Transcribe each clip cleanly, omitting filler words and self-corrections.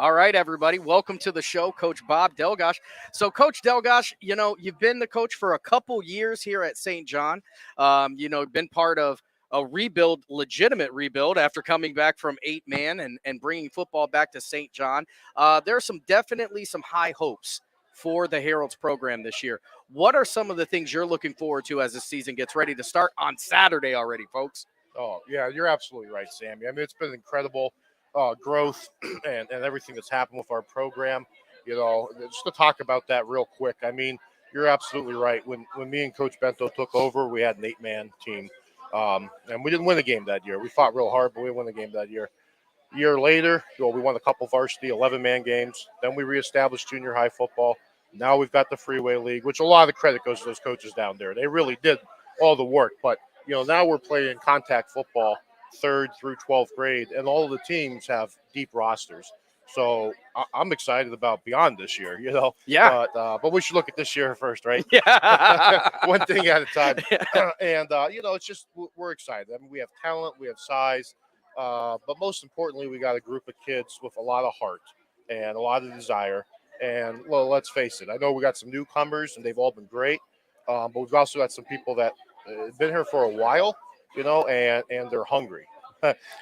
All right, everybody. Welcome to the show, Coach Bob Dlwgosh. So, Coach Dlwgosh, you've been the coach for a couple years here at Saint John. Been part of a rebuild, legitimate rebuild after coming back from 8-man and bringing football back to Saint John. There are definitely some high hopes for the Heralds program this year. What are some of the things you're looking forward to as the season gets ready to start on Saturday already, folks? Oh, yeah, you're absolutely right, Sammy. I mean, it's been incredible growth and everything that's happened with our program. Just to talk about that real quick, I mean, you're absolutely right. When me and Coach Bento took over, we had an 8-man team. And we didn't win a game that year. We fought real hard, but we didn't win a game that year. A year later, we won a couple varsity 11-man games. Then we reestablished junior high football. Now we've got the Freeway League, which a lot of the credit goes to those coaches down there. They really did all the work. But, now we're playing contact football 3rd through 12th grade, and all of the teams have deep rosters. So I'm excited about beyond this year, Yeah. But we should look at this year first, right? Yeah. One thing at a time. And, it's just we're excited. I mean, we have talent, we have size, but most importantly, we got a group of kids with a lot of heart and a lot of desire. And, well, let's face it. I know we got some newcomers, and they've all been great, but we've also got some people that have been here for a while, and they're hungry.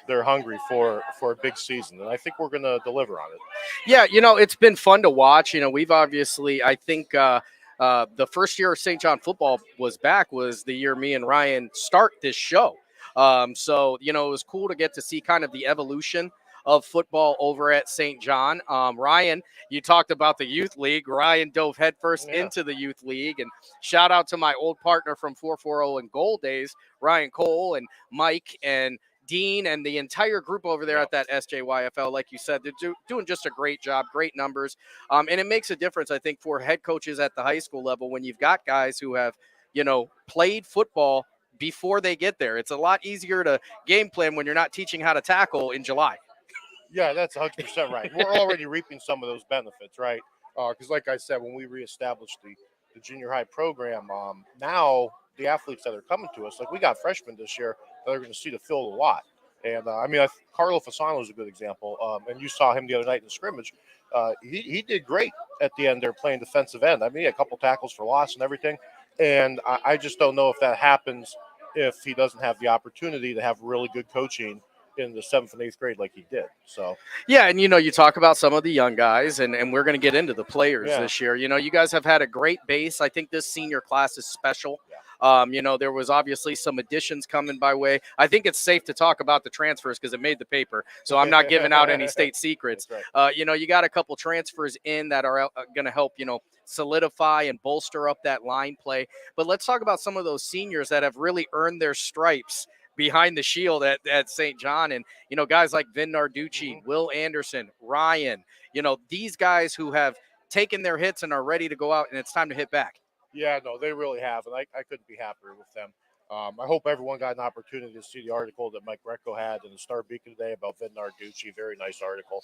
They're hungry for a big season, and I think we're going to deliver on it. Yeah, it's been fun to watch. We've obviously, I think the first year of St. John football was the year me and Ryan start this show. So, it was cool to get to see kind of the evolution of football over at St. John. Ryan, you talked about the youth league. Ryan dove headfirst into the youth league, and shout out to my old partner from 440 and Gold days, Ryan Cole and Mike and Dean and the entire group over there at that SJYFL. Like you said, they're doing just a great job, great numbers. And it makes a difference, I think, for head coaches at the high school level when you've got guys who have, played football before they get there. It's a lot easier to game plan when you're not teaching how to tackle in July. Yeah, that's 100% right. We're already reaping some of those benefits, right? Because, like I said, when we reestablished the junior high program, now the athletes that are coming to us, like we got freshmen this year that are going to see the field a lot. And, Carlo Fasano is a good example. And you saw him the other night in the scrimmage. He did great at the end there playing defensive end. I mean, he had a couple tackles for loss and everything. And I just don't know if that happens if he doesn't have the opportunity to have really good coaching in the 7th and 8th grade like he did. So yeah, and you talk about some of the young guys, and we're going to get into the players this year. You guys have had a great base. I think this senior class is special. There was obviously some additions coming by way. I think it's safe to talk about the transfers because it made the paper, so I'm not giving out any state secrets. Right. You got a couple transfers in that are going to help solidify and bolster up that line play. But let's talk about some of those seniors that have really earned their stripes behind the shield at St. John. And, guys like Vin Narducci, Will Anderson, Ryan, these guys who have taken their hits and are ready to go out, and it's time to hit back. Yeah, no, they really have, and I couldn't be happier with them. I hope everyone got an opportunity to see the article that Mike Greco had in the Star Beacon today about Vin Narducci. Very nice article.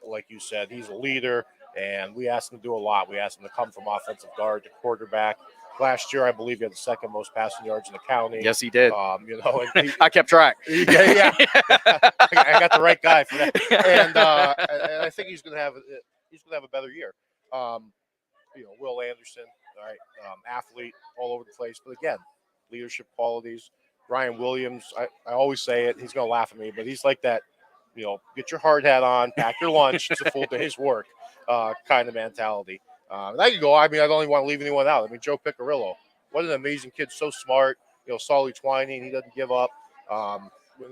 Like you said, he's a leader, and we asked him to do a lot. We asked him to come from offensive guard to quarterback. Last year, I believe he had the 2nd most passing yards in the county. Yes, he did. And I kept track. Yeah. I got the right guy for that. And I think he's going to have a better year. Will Anderson, all right, athlete all over the place. But again, leadership qualities. Ryan Williams, I always say it. He's going to laugh at me, but he's like that. Get your hard hat on, pack your lunch. It's a full day's work kind of mentality. And I could go. I mean, I don't even want to leave anyone out. I mean, Joe Picarillo, what an amazing kid. So smart. Solly Twining, he doesn't give up.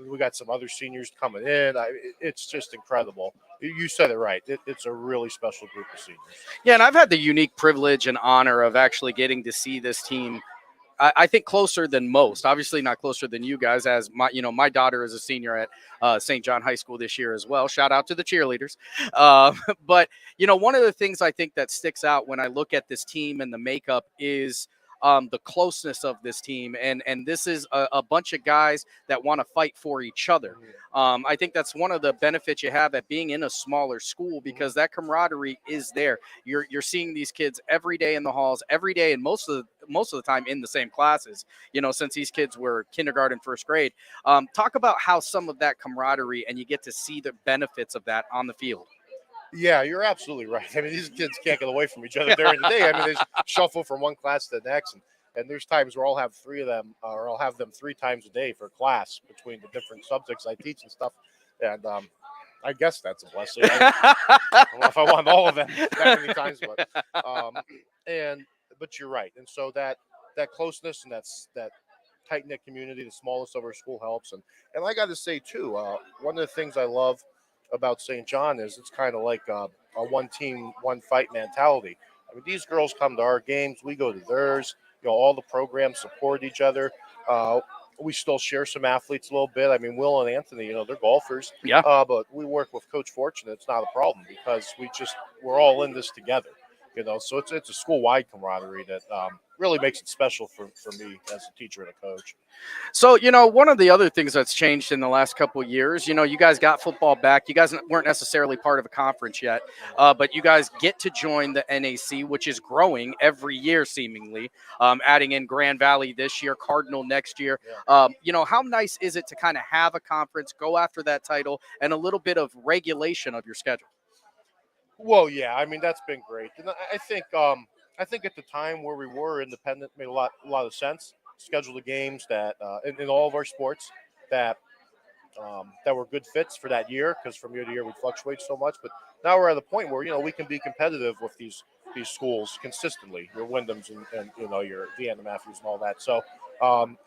We got some other seniors coming in. It's just incredible. You said it right. It's a really special group of seniors. Yeah, and I've had the unique privilege and honor of actually getting to see this team, I think, closer than most. Obviously not closer than you guys, as my daughter is a senior at St. John High School this year as well. Shout out to the cheerleaders. But, one of the things I think that sticks out when I look at this team and the makeup is the closeness of this team, and this is a bunch of guys that want to fight for each other. I think that's one of the benefits you have at being in a smaller school, because that camaraderie is there. You're seeing these kids every day in the halls, every day, and most of the time in the same classes. Since these kids were kindergarten, first grade. Talk about how some of that camaraderie, and you get to see the benefits of that on the field. Yeah, you're absolutely right. I mean, these kids can't get away from each other during the day. I mean, they just shuffle from one class to the next, and there's times where I'll have three of them, or I'll have them 3 times a day for class between the different subjects I teach and stuff. And I guess that's a blessing. I don't know if I want all of them that many times, but you're right. And so that closeness and that tight knit community, the smallest of our school helps. And I got to say too, one of the things I love about Saint John is it's kind of like a one team, one fight mentality. I mean, these girls come to our games, we go to theirs. All the programs support each other. We still share some athletes a little bit. I mean, Will and Anthony, they're golfers. Yeah. But we work with Coach Fortune. It's not a problem because we're all in this together. So it's a school-wide camaraderie that really makes it special for me as a teacher and a coach. So, one of the other things that's changed in the last couple of years, you guys got football back. You guys weren't necessarily part of a conference yet, but you guys get to join the NAC, which is growing every year, seemingly, adding in Grand Valley this year, Cardinal next year. How nice is it to kind of have a conference, go after that title, and a little bit of regulation of your schedule? Well, yeah, I mean, that's been great. And I think at the time where we were independent made a lot of sense. Schedule the games that in all of our sports that were good fits for that year, because from year to year we fluctuate so much. But now we're at a point where we can be competitive with these schools consistently. Your Wyndhams and your Deanna Matthews and all that. So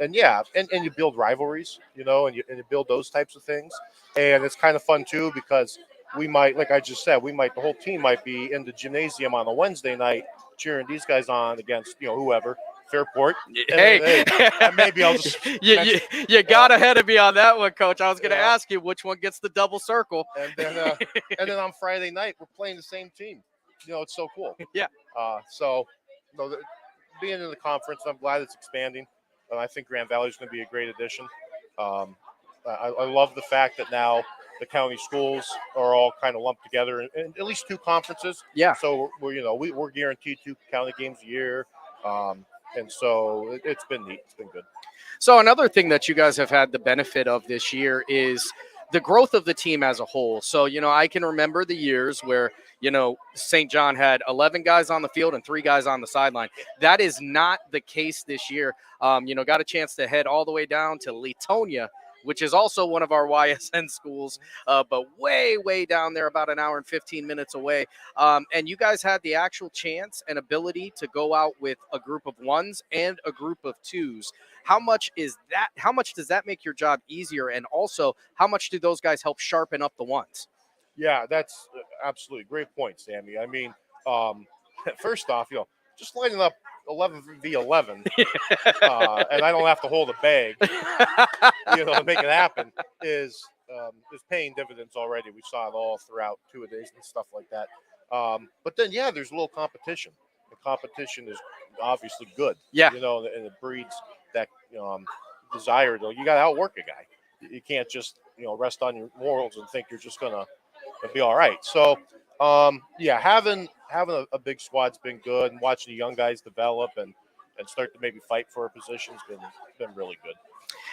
and you build rivalries, and you build those types of things. And it's kind of fun too, because we might, like I just said, the whole team might be in the gymnasium on a Wednesday night cheering these guys on against whoever. Fairport. Hey, maybe I'll just you got ahead of me on that one, Coach. I was going to ask you which one gets the double circle. And then on Friday night we're playing the same team. It's so cool. Yeah. Being in the conference, I'm glad it's expanding. I think Grand Valley is going to be a great addition. I love the fact that now the county schools are all kind of lumped together in at least 2 conferences. Yeah. So we're guaranteed 2 county games a year. And so it's been neat. It's been good. So another thing that you guys have had the benefit of this year is the growth of the team as a whole. So, I can remember the years where, St. John had 11 guys on the field and 3 guys on the sideline. That is not the case this year. Got a chance to head all the way down to Latonia, which is also one of our YSN schools, but way, way down there, about an hour and 15 minutes away. And you guys had the actual chance and ability to go out with a group of 1s and a group of 2s. How much is that? How much does that make your job easier? And also, how much do those guys help sharpen up the 1s? Yeah, that's absolutely great point, Sammy. I mean, first off, just lining up 11v11, and I don't have to hold a bag, to make it happen is paying dividends already. We saw it all throughout 2-a-days and stuff like that. But then, there's a little competition. The competition is obviously good. Yeah. And it breeds that desire. You got to outwork a guy. You can't just rest on your morals and think you're just gonna be all right. So having a big squad's been good, and watching the young guys develop and start to maybe fight for a position's been really good.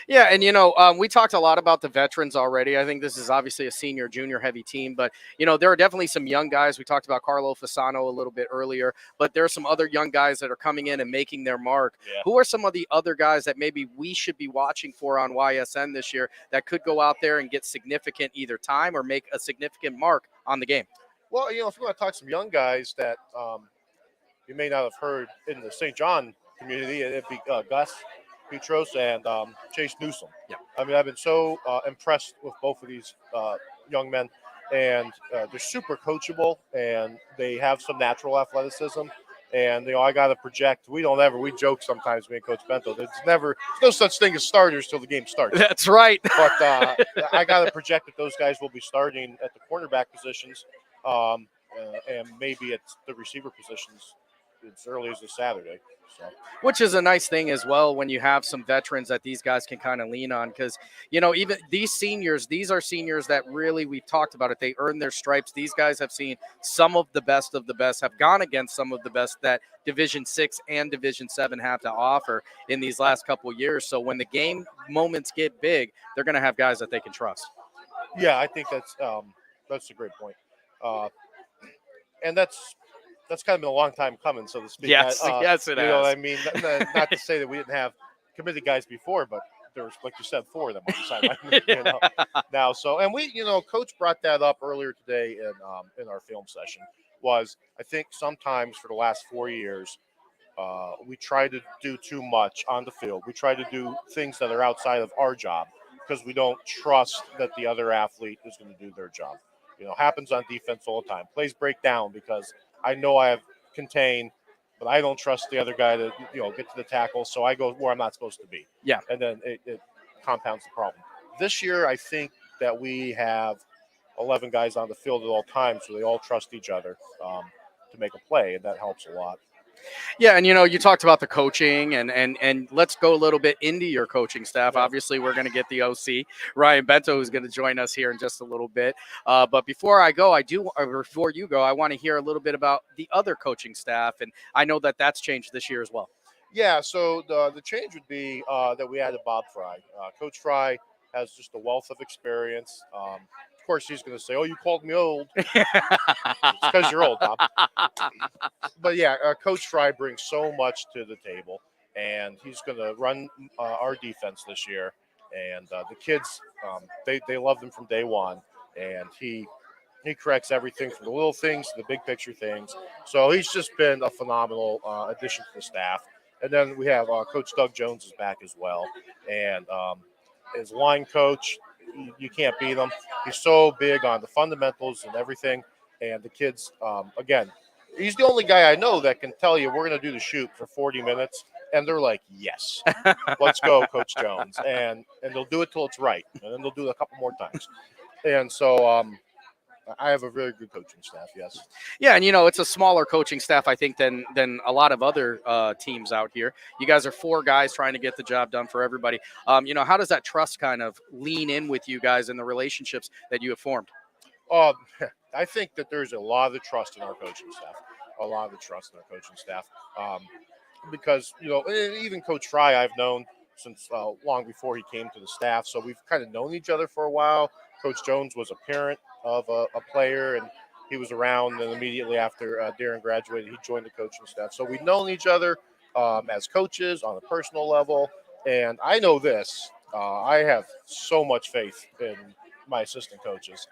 Yeah, and we talked a lot about the veterans already. I think this is obviously a senior, junior heavy team, but there are definitely some young guys. We talked about Carlo Fasano a little bit earlier, but there are some other young guys that are coming in and making their mark. Yeah. Who are some of the other guys that maybe we should be watching for on YSN this year that could go out there and get significant either time or make a significant mark on the game? Well, if you want to talk some young guys that you may not have heard in the St. John community, it'd be Gus Petros and Chase Newsom. Yeah. I mean, I've been so impressed with both of these young men, and they're super coachable, and they have some natural athleticism. And I got to project. We joke sometimes, me and Coach Bento. There's no such thing as starters till the game starts. That's right. But I got to project that those guys will be starting at the cornerback positions, and maybe at the receiver positions as early as this Saturday. So. Which is a nice thing as well when you have some veterans that these guys can kind of lean on, because even these are seniors that really, we've talked about it, they earn their stripes. These guys have seen some of the best, have gone against some of the best that Division 6 and Division 7 have to offer in these last couple of years. So when the game moments get big, they're going to have guys that they can trust. Yeah, I think that's a great point, and that's kind of been a long time coming, so to speak. Yes, yes, it has. You know what I mean? Not to say that we didn't have committed guys before, but there was, like you said, 4 of them on the sideline. Now, and we, Coach brought that up earlier today in our film session. Was, I think sometimes for the last 4 years, we try to do too much on the field. We try to do things that are outside of our job because we don't trust that the other athlete is going to do their job. Happens on defense all the time. Plays break down because I know I have contained, but I don't trust the other guy to get to the tackle, so I go where I'm not supposed to be. Yeah, and then it compounds the problem. This year, I think that we have 11 guys on the field at all times, so they all trust each other to make a play, and that helps a lot. Yeah, and you talked about the coaching, and let's go a little bit into your coaching staff. Yeah. Obviously, we're going to get the OC, Ryan Bento, who's going to join us here in just a little bit. But before you go, I want to hear a little bit about the other coaching staff, and I know that that's changed this year as well. Yeah, so the change would be that we added Bob Fry. Coach Fry has just a wealth of experience. Of course, he's going to say, "Oh, you called me old." It's because you're old, Bob. But yeah, Coach Fry brings so much to the table, and he's going to run our defense this year. And the kids, they love him from day one, and he corrects everything from the little things to the big picture things. So he's just been a phenomenal addition to the staff. And then we have Coach Doug Jones is back as well, and his line coach. You can't beat him. He's so big on the fundamentals and everything. And the kids, again, he's the only guy I know that can tell you we're going to do the shoot for 40 minutes. And they're like, yes, let's go, Coach Jones. And they'll do it till it's right. And then they'll do it a couple more times. And so I have a very good coaching staff, yes. Yeah, and it's a smaller coaching staff, I think, than a lot of other teams out here. You guys are 4 guys trying to get the job done for everybody. How does that trust kind of lean in with you guys and the relationships that you have formed? I think that there's a lot of trust in our coaching staff. Because, even Coach Fry I've known since long before he came to the staff. So we've kind of known each other for a while. Coach Jones was a parent of a player, and he was around, and immediately after Darren graduated, he joined the coaching staff. So we've known each other as coaches on a personal level, and I know this. I have so much faith in my assistant coaches.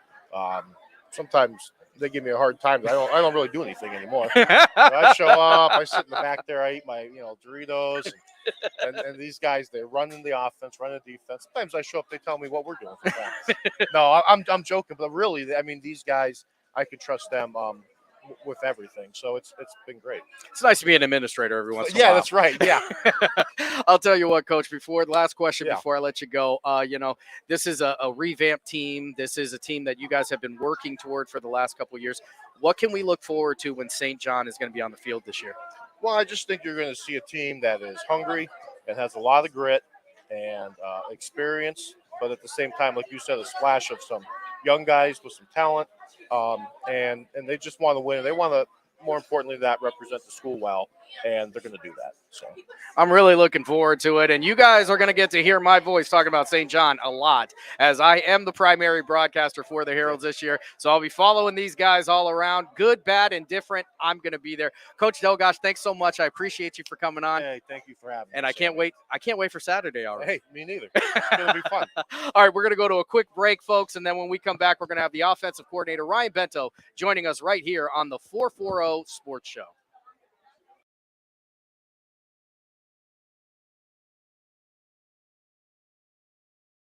Sometimes they give me a hard time. I don't really do anything anymore. I show up, I sit in the back there, I eat my Doritos, and these guys, they run in the offense, run in the defense. Sometimes I show up, they tell me what we're doing for practice. No, I'm joking, but really, I mean, these guys, I could trust them with everything. So it's been great. It's nice to be an administrator every once in a while. Yeah, that's right. Yeah. I'll tell you what, Coach, before I let you go, this is a revamped team. This is a team that you guys have been working toward for the last couple of years. What can we look forward to when St. John is going to be on the field this year? Well, I just think you're going to see a team that is hungry and has a lot of grit and experience, but at the same time, like you said, a splash of some young guys with some talent, and they just want to win. They want to, more importantly, that represent the school well, and they're going to do that. So I'm really looking forward to it, and you guys are going to get to hear my voice talking about St. John a lot, as I am the primary broadcaster for the Heralds this year. So I'll be following these guys all around, good, bad, and different. I'm going to be there. Coach Dlwgosh, thanks so much. I appreciate you for coming on. Hey, thank you for having me. And I can't wait. I can't wait for Saturday already. Hey, me neither. It's going to be fun. All right, we're going to go to a quick break, folks, and then when we come back, we're going to have the offensive coordinator, Ryan Bento, joining us right here on the 440 Sports Show.